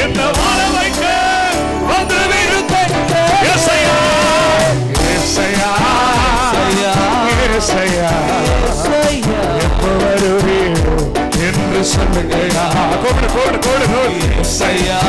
என்ன வாழ வைக்க வந்து விருந்த ஏசையா ஏசையா ஏசையா எப்ப வருவீரோ என்று சொல்லுங்கயா. கோடு கோடு கோடு கோடு. ஏசையா